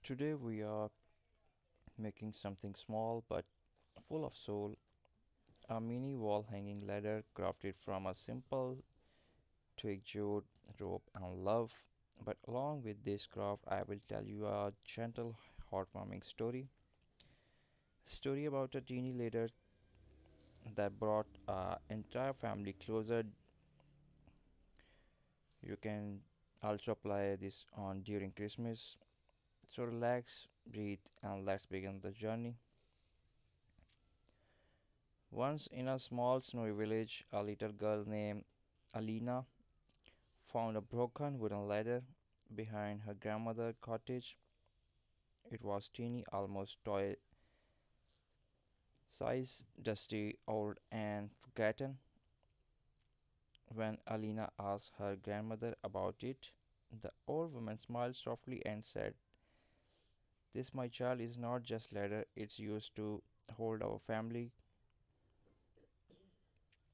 Today we are making something small but full of soul, a mini wall hanging ladder crafted from a simple twig jute, rope and love. But along with this craft I will tell you a gentle heartwarming story about a teeny ladder that brought our entire family closer. You can also apply this on during Christmas. So relax, breathe and let's begin the journey. Once in a small snowy village, a little girl named Alina found a broken wooden ladder behind her grandmother's cottage. It was teeny, almost toy size, dusty, old, and forgotten. When Alina asked her grandmother about it, the old woman smiled softly and said, "This, my child, is not just ladder, it's used to hold our family,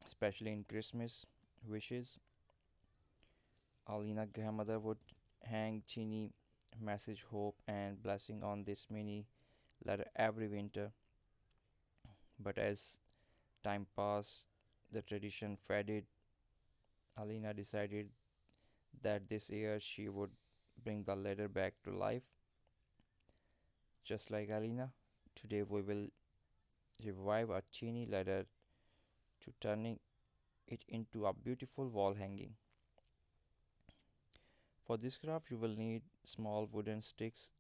especially in Christmas wishes." Alina's grandmother would hang teeny message, hope, and blessing on this mini ladder every winter. But as time passed, the tradition faded. Alina decided that this year she would bring the ladder back to life. Just like Alina, today we will revive a teeny ladder to turning it into a beautiful wall hanging. For this craft, you will need small wooden sticks,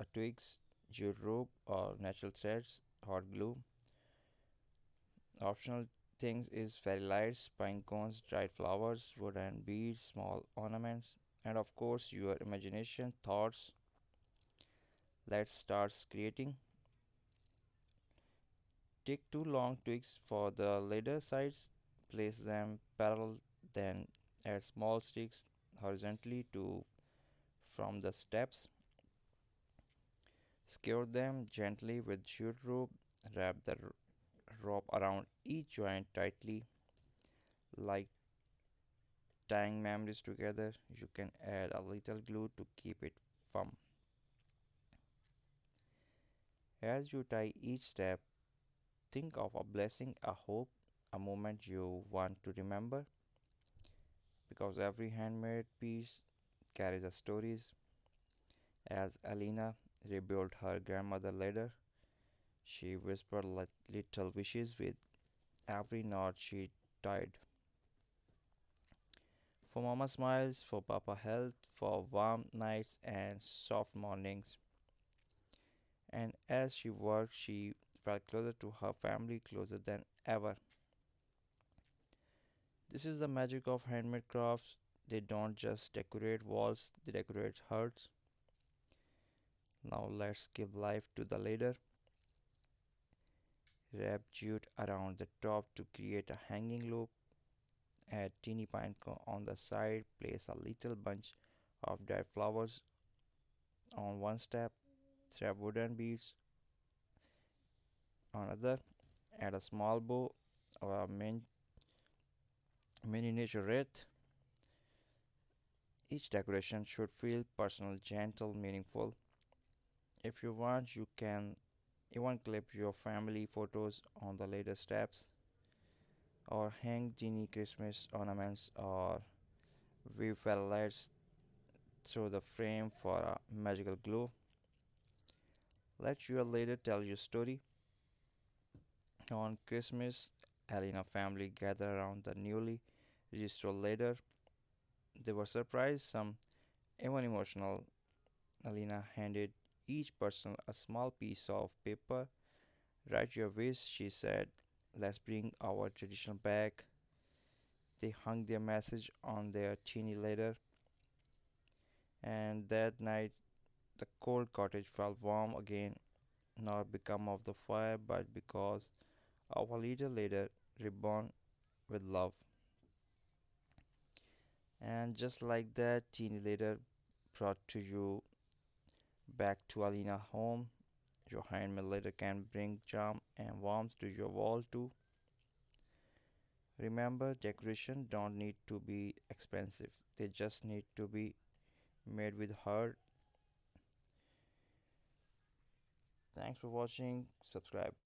a twigs, jute rope, or natural threads, hot glue. Optional things is fairy lights, pine cones, dried flowers, wood and beads, small ornaments, and of course your imagination, thoughts. Let's start creating. Take two long twigs for the ladder sides, place them parallel, then add small sticks horizontally to from the steps. Secure them gently with jute rope. Wrap the rope around each joint tightly, like tying memories together. You can add a little glue to keep it firm. As you tie each step, think of a blessing, a hope, a moment you want to remember, because every handmade piece carries a stories. As Alina rebuilt her grandmother ladder, she whispered little wishes with every knot she tied. For Mama smiles, for Papa health, for warm nights and soft mornings. And as she worked, she felt closer to her family, closer than ever. This is the magic of handmade crafts. They don't just decorate walls, they decorate hearts. Now let's give life to the ladder. Wrap jute around the top to create a hanging loop. Add teeny pine cone on the side. Place a little bunch of dried flowers on one step. Thread wooden beads on other. Add a small bow or a miniature wreath. Each decoration should feel personal, gentle, meaningful. If you want, you can even clip your family photos on the ladder steps, or hang teeny Christmas ornaments, or weave felt lights through the frame for a magical glow. Let your ladder tell your story. On Christmas, Elena family gathered around the newly restored ladder. They were surprised, some even emotional. Elena handed each person a small piece of paper. "Write your wish," she said. "Let's bring our tradition back." They hung their message on their teeny ladder, and that night the cold cottage felt warm again, not because of the fire, but because of a little ladder reborn with love. And just like that, teeny ladder brought to you back to Alina home. Your handmade ladder can bring charm and warmth to your wall too. Remember, decoration don't need to be expensive. They just need to be made with heart. Thanks for watching. Subscribe.